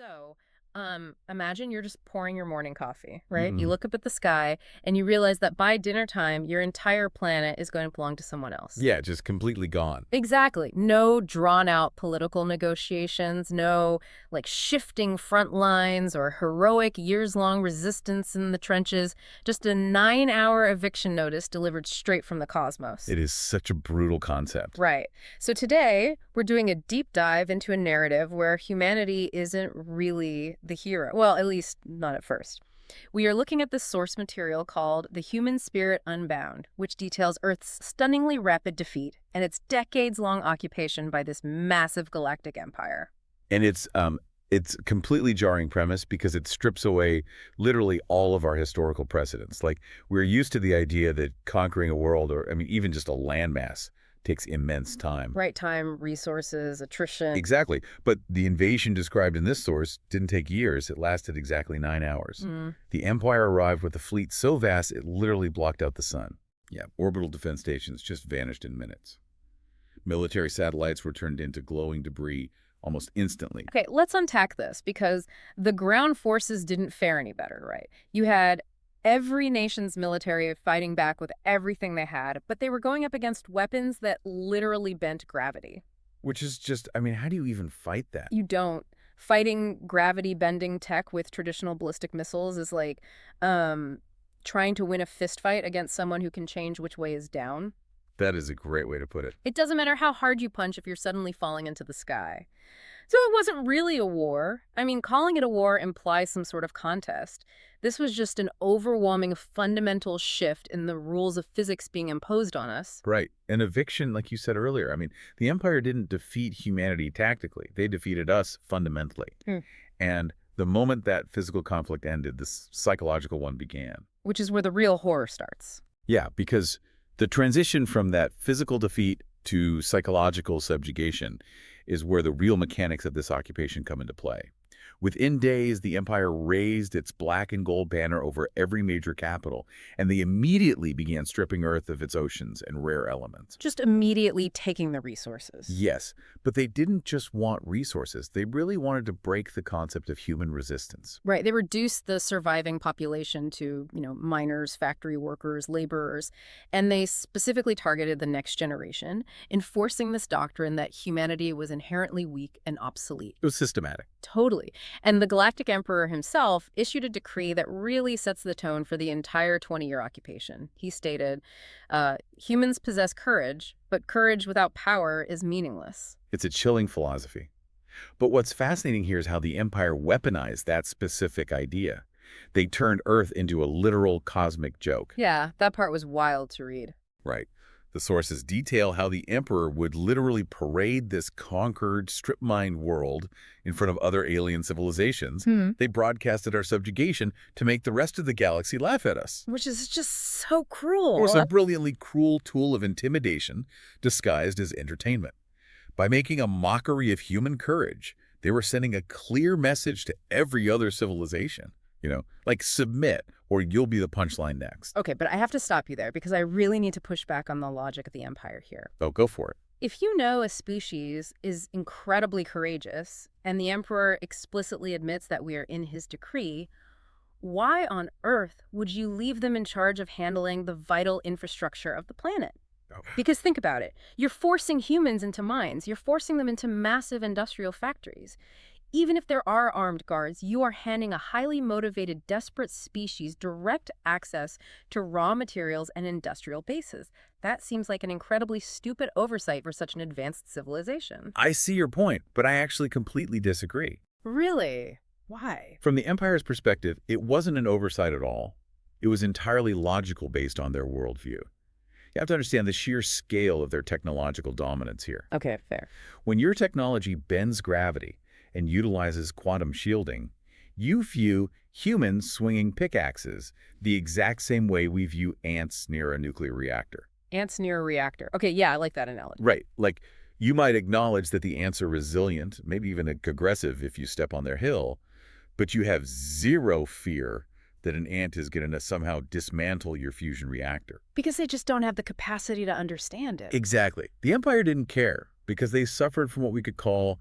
So, imagine you're just pouring your morning coffee, right? You Mhm. look up at the sky and you realize that by dinner time, your entire planet is going to belong to someone else. Yeah, just completely gone. Exactly. No drawn out political negotiations, no shifting front lines or heroic years long resistance in the trenches, just a 9-hour eviction notice delivered straight from the cosmos. It is such a brutal concept. Right. So today, we're doing a deep dive into a narrative where humanity isn't really the hero. Well, at least not at first. We are looking at this source material called The Human Spirit Unbound, which details Earth's stunningly rapid defeat and its decades-long occupation by this massive galactic empire. And it's a completely jarring premise because it strips away literally all of our historical precedents. Like, we're used to the idea that conquering a world, or I mean even just a landmass, takes immense time. Right time, resources, attrition. Exactly. But the invasion described in this source didn't take years. It lasted exactly 9 hours. Mm. The Empire arrived with a fleet so vast it literally blocked out the sun. Yeah, orbital defense stations just vanished in minutes. Military satellites were turned into glowing debris almost instantly. Okay, let's unpack this because the ground forces didn't fare any better, right? You had every nation's military fighting back with everything they had, but they were going up against weapons that literally bent gravity. Which is just, I mean, how do you even fight that? You don't. Fighting gravity-bending tech with traditional ballistic missiles is like trying to win a fist fight against someone who can change which way is down. That is a great way to put it. It doesn't matter how hard you punch if you're suddenly falling into the sky. So it wasn't really a war. I mean, calling it a war implies some sort of contest. This was just an overwhelming fundamental shift in the rules of physics being imposed on us. Right. An eviction, like you said earlier, I mean, the Empire didn't defeat humanity tactically. They defeated us fundamentally. Hmm. And the moment that physical conflict ended, this psychological one began. Which is where the real horror starts. Yeah, because the transition from that physical defeat to psychological subjugation is where the real mechanics of this occupation come into play. Within days, the Empire raised its black and gold banner over every major capital, and they immediately began stripping Earth of its oceans and rare elements. Just immediately taking the resources. Yes, but they didn't just want resources. They really wanted to break the concept of human resistance. Right. They reduced the surviving population to, miners, factory workers, laborers, and they specifically targeted the next generation, enforcing this doctrine that humanity was inherently weak and obsolete. It was systematic. Totally. And the Galactic Emperor himself issued a decree that really sets the tone for the entire 20-year occupation. He stated, humans possess courage, but courage without power is meaningless. It's a chilling philosophy. But what's fascinating here is how the Empire weaponized that specific idea. They turned Earth into a literal cosmic joke. Yeah, that part was wild to read. Right. The sources detail how the Emperor would literally parade this conquered, strip-mined world in front of other alien civilizations. They broadcasted our subjugation to make the rest of the galaxy laugh at us. Which is just so cruel. It was a brilliantly cruel tool of intimidation disguised as entertainment. By making a mockery of human courage, they were sending a clear message to every other civilization. Like, submit or you'll be the punchline next. Okay, but I have to stop you there because I really need to push back on the logic of the Empire here. Oh, go for it. If you know a species is incredibly courageous and the Emperor explicitly admits that we are in his decree, why on earth would you leave them in charge of handling the vital infrastructure of the planet? Oh. Because think about it. You're forcing humans into mines. You're forcing them into massive industrial factories. Even if there are armed guards, you are handing a highly motivated, desperate species direct access to raw materials and industrial bases. That seems like an incredibly stupid oversight for such an advanced civilization. I see your point, but I actually completely disagree. Really? Why? From the Empire's perspective, it wasn't an oversight at all. It was entirely logical based on their worldview. You have to understand the sheer scale of their technological dominance here. Okay, fair. When your technology bends gravity and utilizes quantum shielding, you view humans swinging pickaxes the exact same way we view ants near a nuclear reactor. Ants near a reactor. Okay, yeah, I like that analogy. Right. Like, you might acknowledge that the ants are resilient, maybe even aggressive if you step on their hill, but you have zero fear that an ant is going to somehow dismantle your fusion reactor. Because they just don't have the capacity to understand it. Exactly. The Empire didn't care because they suffered from what we could call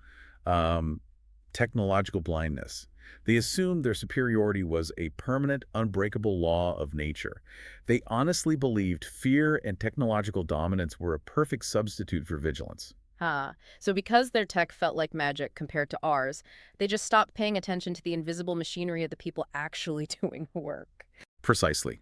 technological blindness. They assumed their superiority was a permanent, unbreakable law of nature. They honestly believed fear and technological dominance were a perfect substitute for vigilance. So because their tech felt like magic compared to ours, they just stopped paying attention to the invisible machinery of the people actually doing the work. Precisely.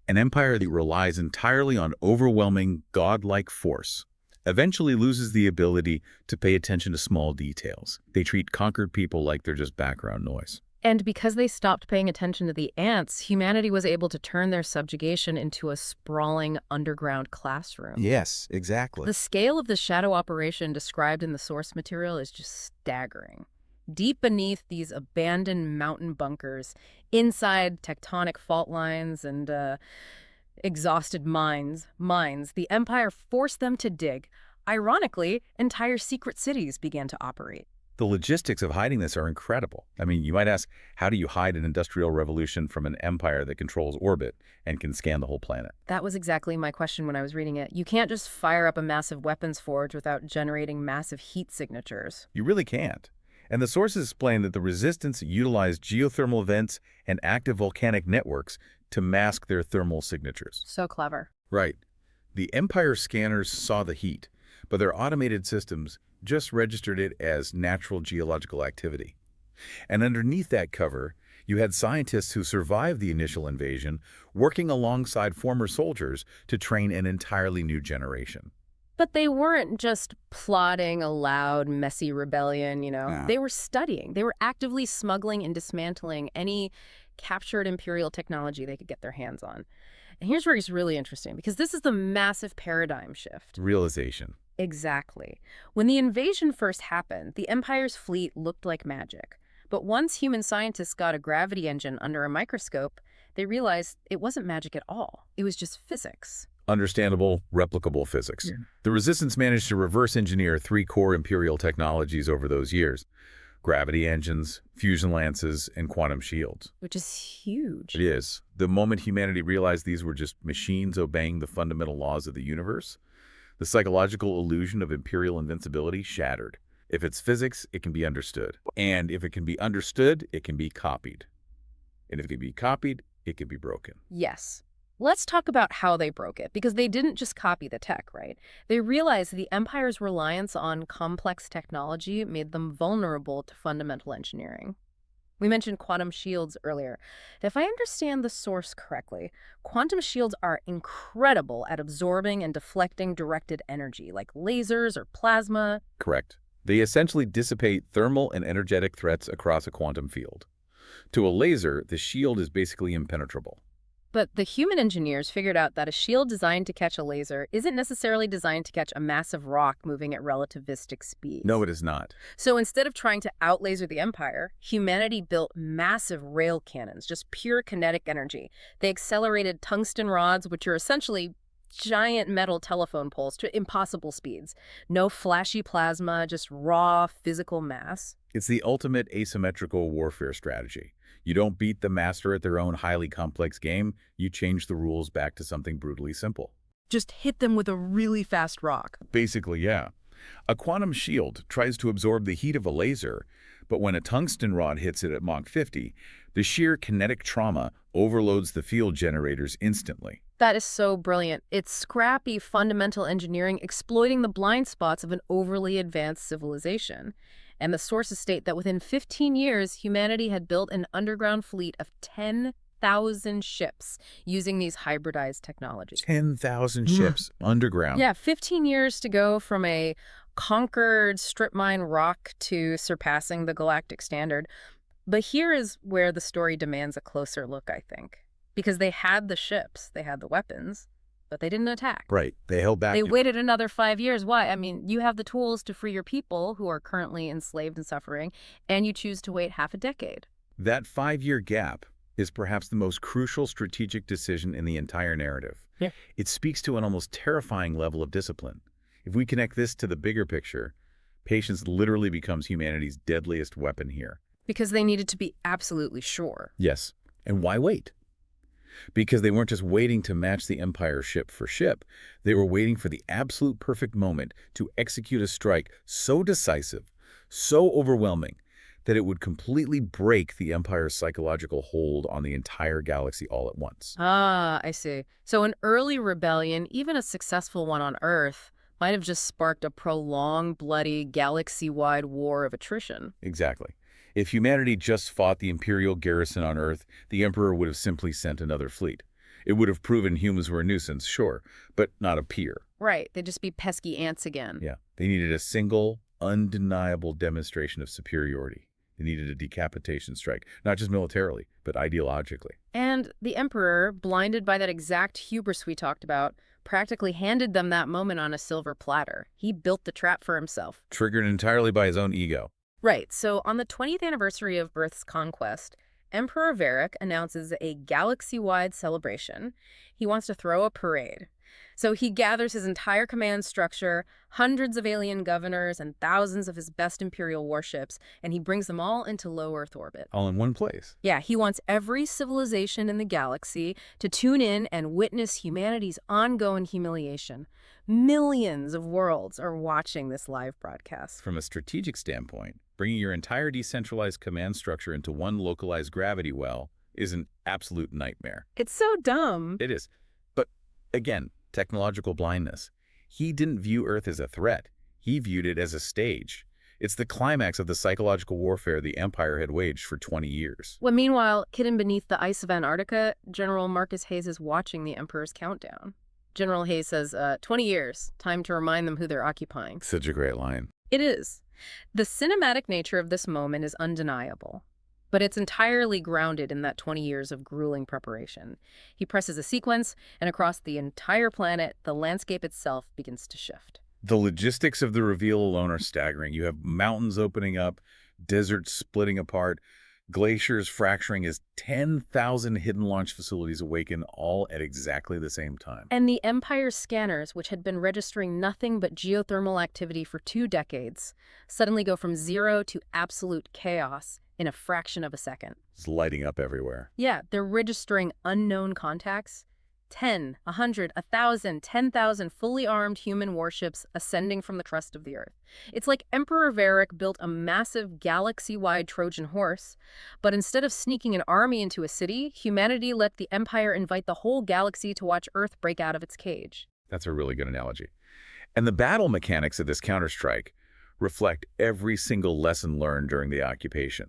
An empire that relies entirely on overwhelming, godlike force eventually loses the ability to pay attention to small details. They treat conquered people like they're just background noise. And because they stopped paying attention to the ants, humanity was able to turn their subjugation into a sprawling underground classroom. Yes, exactly. The scale of the shadow operation described in the source material is just staggering. Deep beneath these abandoned mountain bunkers, inside tectonic fault lines and exhausted mines, the Empire forced them to dig. Ironically, entire secret cities began to operate. The logistics of hiding this are incredible. I mean, you might ask, how do you hide an industrial revolution from an empire that controls orbit and can scan the whole planet? That was exactly my question when I was reading it. You can't just fire up a massive weapons forge without generating massive heat signatures. You really can't. And the sources explain that the resistance utilized geothermal vents and active volcanic networks to mask their thermal signatures. So clever. Right. The Empire scanners saw the heat, but their automated systems just registered it as natural geological activity. And underneath that cover, you had scientists who survived the initial invasion working alongside former soldiers to train an entirely new generation. But they weren't just plotting a loud, messy rebellion, Yeah. They were studying. They were actively smuggling and dismantling any captured imperial technology they could get their hands on. And here's where it's really interesting, because this is the massive paradigm shift. Realization. Exactly. When the invasion first happened, the Empire's fleet looked like magic. But once human scientists got a gravity engine under a microscope, they realized it wasn't magic at all. It was just physics. Understandable, replicable physics. Yeah. The resistance managed to reverse engineer 3 core imperial technologies over those years: gravity engines, fusion lances, and quantum shields. Which is huge. It is. The moment humanity realized these were just machines obeying the fundamental laws of the universe, the psychological illusion of imperial invincibility shattered. If it's physics, it can be understood. And if it can be understood, it can be copied. And if it can be copied, it can be broken. Yes. Let's talk about how they broke it, because they didn't just copy the tech, right? They realized the Empire's reliance on complex technology made them vulnerable to fundamental engineering. We mentioned quantum shields earlier. If I understand the source correctly, quantum shields are incredible at absorbing and deflecting directed energy, like lasers or plasma. Correct. They essentially dissipate thermal and energetic threats across a quantum field. To a laser, the shield is basically impenetrable. But the human engineers figured out that a shield designed to catch a laser isn't necessarily designed to catch a massive rock moving at relativistic speeds. No, it is not. So instead of trying to outlaser the Empire, humanity built massive rail cannons, just pure kinetic energy. They accelerated tungsten rods, which are essentially giant metal telephone poles, to impossible speeds. No flashy plasma, just raw physical mass. It's the ultimate asymmetrical warfare strategy. You don't beat the master at their own highly complex game, you change the rules back to something brutally simple. Just hit them with a really fast rock. Basically, yeah. A quantum shield tries to absorb the heat of a laser, but when a tungsten rod hits it at Mach 50, the sheer kinetic trauma overloads the field generators instantly. That is so brilliant. It's scrappy, fundamental engineering exploiting the blind spots of an overly advanced civilization. And the sources state that within 15 years, humanity had built an underground fleet of 10,000 ships using these hybridized technologies. 10,000 ships underground. Yeah, 15 years to go from a conquered strip mine rock to surpassing the galactic standard. But here is where the story demands a closer look, I think. Because they had the ships, they had the weapons, but they didn't attack. Right. They held back. They waited another 5 years. Why? I mean, you have the tools to free your people who are currently enslaved and suffering, and you choose to wait half a decade. That 5-year gap is perhaps the most crucial strategic decision in the entire narrative. Yeah. It speaks to an almost terrifying level of discipline. If we connect this to the bigger picture, patience literally becomes humanity's deadliest weapon here. Because they needed to be absolutely sure. Yes. And why wait? Because they weren't just waiting to match the Empire ship for ship. They were waiting for the absolute perfect moment to execute a strike so decisive, so overwhelming, that it would completely break the Empire's psychological hold on the entire galaxy all at once. Ah, I see. So an early rebellion, even a successful one on Earth, might have just sparked a prolonged, bloody, galaxy-wide war of attrition. Exactly. If humanity just fought the Imperial garrison on Earth, the Emperor would have simply sent another fleet. It would have proven humans were a nuisance, sure, but not a peer. Right, they'd just be pesky ants again. Yeah, they needed a single, undeniable demonstration of superiority. They needed a decapitation strike, not just militarily, but ideologically. And the Emperor, blinded by that exact hubris we talked about, practically handed them that moment on a silver platter. He built the trap for himself. Triggered entirely by his own ego. Right, so on the 20th anniversary of Earth's conquest, Emperor Varric announces a galaxy-wide celebration. He wants to throw a parade. So he gathers his entire command structure, hundreds of alien governors, and thousands of his best Imperial warships, and he brings them all into low Earth orbit. All in one place. Yeah, he wants every civilization in the galaxy to tune in and witness humanity's ongoing humiliation. Millions of worlds are watching this live broadcast. From a strategic standpoint, bringing your entire decentralized command structure into one localized gravity well is an absolute nightmare. It's so dumb. It is. But again, technological blindness. He didn't view Earth as a threat. He viewed it as a stage. It's the climax of the psychological warfare the Empire had waged for 20 years. Well, meanwhile, hidden beneath the ice of Antarctica, General Marcus Hayes is watching the Emperor's countdown. General Hayes says, 20 years, time to remind them who they're occupying. Such a great line. It is. The cinematic nature of this moment is undeniable, but it's entirely grounded in that 20 years of grueling preparation. He presses a sequence, and across the entire planet, the landscape itself begins to shift. The logistics of the reveal alone are staggering. You have mountains opening up, deserts splitting apart, glaciers fracturing as 10,000 hidden launch facilities awaken all at exactly the same time. And the Empire's scanners, which had been registering nothing but geothermal activity for 2 decades, suddenly go from zero to absolute chaos in a fraction of a second. It's lighting up everywhere. Yeah, they're registering unknown contacts. 10, 100, 1,000, 10,000 fully armed human warships ascending from the crust of the Earth. It's like Emperor Varric built a massive galaxy-wide Trojan horse, but instead of sneaking an army into a city, humanity let the Empire invite the whole galaxy to watch Earth break out of its cage. That's a really good analogy. And the battle mechanics of this counterstrike reflect every single lesson learned during the occupation.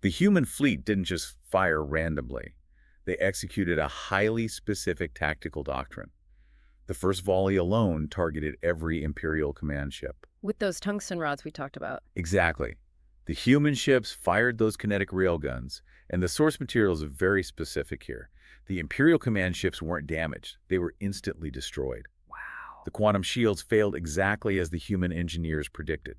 The human fleet didn't just fire randomly. They executed a highly specific tactical doctrine. The first volley alone targeted every Imperial command ship. With those tungsten rods we talked about. Exactly. The human ships fired those kinetic railguns, and the source material is very specific here. The Imperial command ships weren't damaged. They were instantly destroyed. Wow. The quantum shields failed exactly as the human engineers predicted.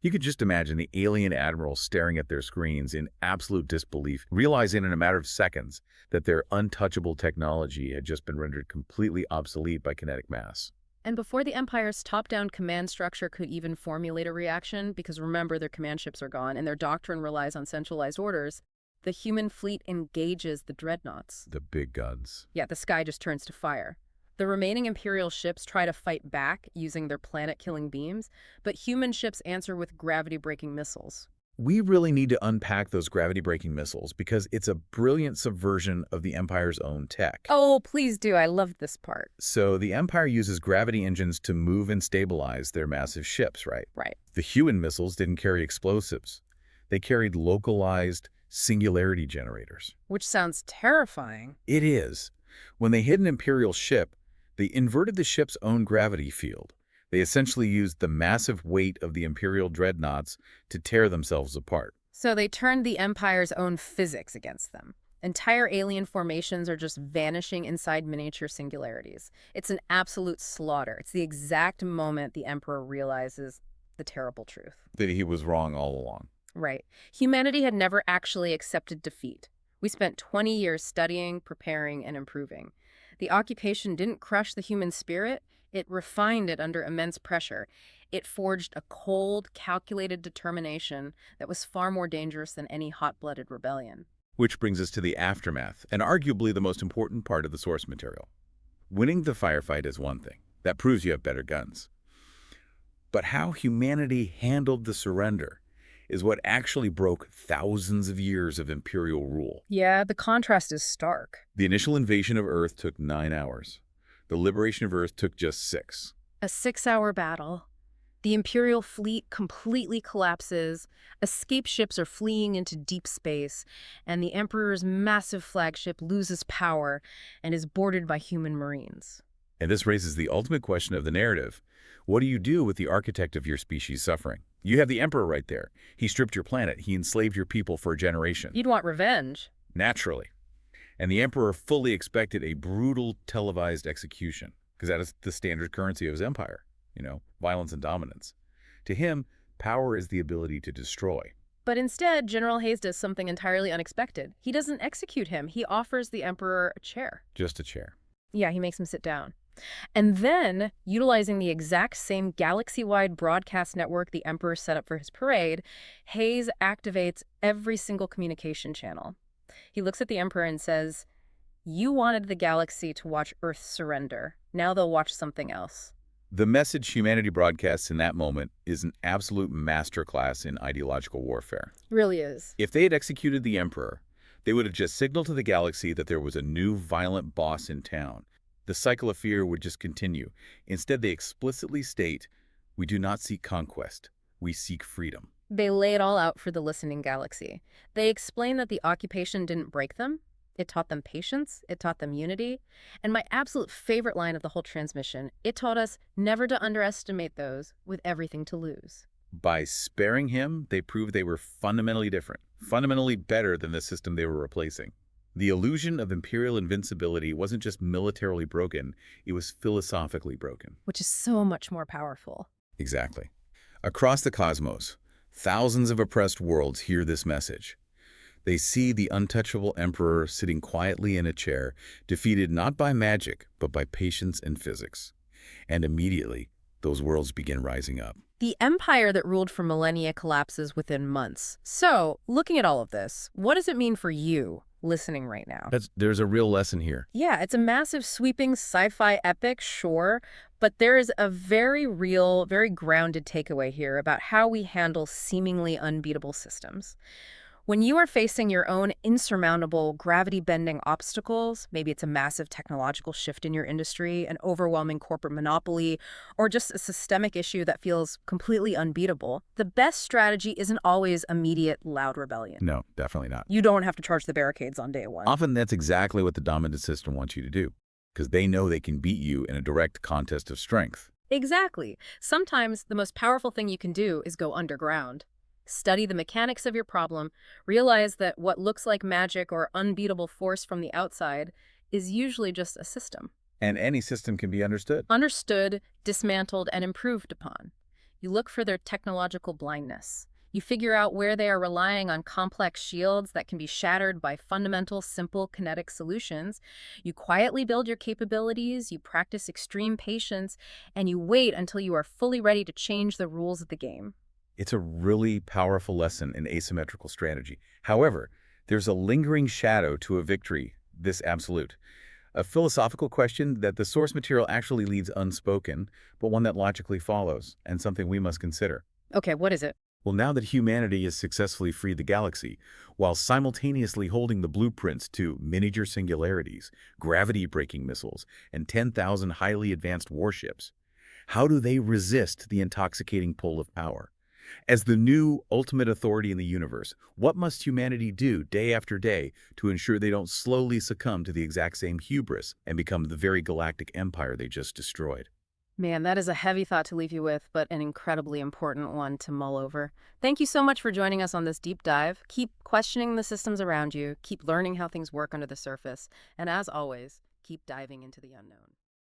You could just imagine the alien admirals staring at their screens in absolute disbelief, realizing in a matter of seconds that their untouchable technology had just been rendered completely obsolete by kinetic mass. And before the Empire's top-down command structure could even formulate a reaction, because remember, their command ships are gone and their doctrine relies on centralized orders, the human fleet engages the dreadnoughts. The big guns. Yeah, the sky just turns to fire. The remaining Imperial ships try to fight back using their planet-killing beams, but human ships answer with gravity-breaking missiles. We really need to unpack those gravity-breaking missiles because it's a brilliant subversion of the Empire's own tech. Oh, please do. I love this part. So the Empire uses gravity engines to move and stabilize their massive ships, right? Right. The human missiles didn't carry explosives. They carried localized singularity generators. Which sounds terrifying. It is. When they hit an Imperial ship, they inverted the ship's own gravity field. They essentially used the massive weight of the Imperial dreadnoughts to tear themselves apart. So they turned the Empire's own physics against them. Entire alien formations are just vanishing inside miniature singularities. It's an absolute slaughter. It's the exact moment the Emperor realizes the terrible truth. That he was wrong all along. Right. Humanity had never actually accepted defeat. We spent 20 years studying, preparing, and improving. The occupation didn't crush the human spirit. It refined it under immense pressure. It forged a cold, calculated determination that was far more dangerous than any hot-blooded rebellion. Which brings us to the aftermath, and arguably the most important part of the source material. Winning the firefight is one thing. That proves you have better guns. But how humanity handled the surrender, is what actually broke thousands of years of imperial rule. Yeah, the contrast is stark. The initial invasion of Earth took 9 hours. The liberation of Earth took just 6. A 6-hour battle. The Imperial fleet completely collapses, escape ships are fleeing into deep space, and the Emperor's massive flagship loses power and is boarded by human marines. And this raises the ultimate question of the narrative. What do you do with the architect of your species suffering? You have the Emperor right there. He stripped your planet. He enslaved your people for a generation. You'd want revenge. Naturally. And the Emperor fully expected a brutal televised execution, because that is the standard currency of his empire. Violence and dominance. To him, power is the ability to destroy. But instead, General Hayes does something entirely unexpected. He doesn't execute him. He offers the Emperor a chair. Just a chair. Yeah, he makes him sit down. And then, utilizing the exact same galaxy-wide broadcast network the Emperor set up for his parade, Hayes activates every single communication channel. He looks at the Emperor and says, "You wanted the galaxy to watch Earth surrender. Now they'll watch something else." The message humanity broadcasts in that moment is an absolute masterclass in ideological warfare. It really is. If they had executed the Emperor, they would have just signaled to the galaxy that there was a new violent boss in town. The cycle of fear would just continue. Instead, they explicitly state, "We do not seek conquest. We seek freedom." They lay it all out for the listening galaxy. They explain that the occupation didn't break them. It taught them patience. It taught them unity. And my absolute favorite line of the whole transmission, it taught us never to underestimate those with everything to lose. By sparing him, they proved they were fundamentally different, fundamentally better than the system they were replacing. The illusion of imperial invincibility wasn't just militarily broken, it was philosophically broken. Which is so much more powerful. Exactly. Across the cosmos, thousands of oppressed worlds hear this message. They see the untouchable Emperor sitting quietly in a chair, defeated not by magic, but by patience and physics. And immediately, those worlds begin rising up. The empire that ruled for millennia collapses within months. So, looking at all of this, what does it mean for you listening right now? There's a real lesson here. Yeah, it's a massive, sweeping sci-fi epic, sure, but there is a very real, very grounded takeaway here about how we handle seemingly unbeatable systems. When you are facing your own insurmountable gravity-bending obstacles, maybe it's a massive technological shift in your industry, an overwhelming corporate monopoly, or just a systemic issue that feels completely unbeatable, the best strategy isn't always immediate, loud rebellion. No, definitely not. You don't have to charge the barricades on day one. Often that's exactly what the dominant system wants you to do, because they know they can beat you in a direct contest of strength. Exactly. Sometimes the most powerful thing you can do is go underground. Study the mechanics of your problem, realize that what looks like magic or unbeatable force from the outside is usually just a system. And any system can be understood. Understood, dismantled, and improved upon. You look for their technological blindness. You figure out where they are relying on complex shields that can be shattered by fundamental, simple kinetic solutions. You quietly build your capabilities, you practice extreme patience, and you wait until you are fully ready to change the rules of the game. It's a really powerful lesson in asymmetrical strategy. However, there's a lingering shadow to a victory, this absolute. A philosophical question that the source material actually leaves unspoken, but one that logically follows, and something we must consider. Okay, what is it? Well, now that humanity has successfully freed the galaxy, while simultaneously holding the blueprints to miniature singularities, gravity-breaking missiles, and 10,000 highly advanced warships, how do they resist the intoxicating pull of power? As the new ultimate authority in the universe, what must humanity do day after day to ensure they don't slowly succumb to the exact same hubris and become the very galactic empire they just destroyed? Man, that is a heavy thought to leave you with, but an incredibly important one to mull over. Thank you so much for joining us on this deep dive. Keep questioning the systems around you, keep learning how things work under the surface, and as always, keep diving into the unknown.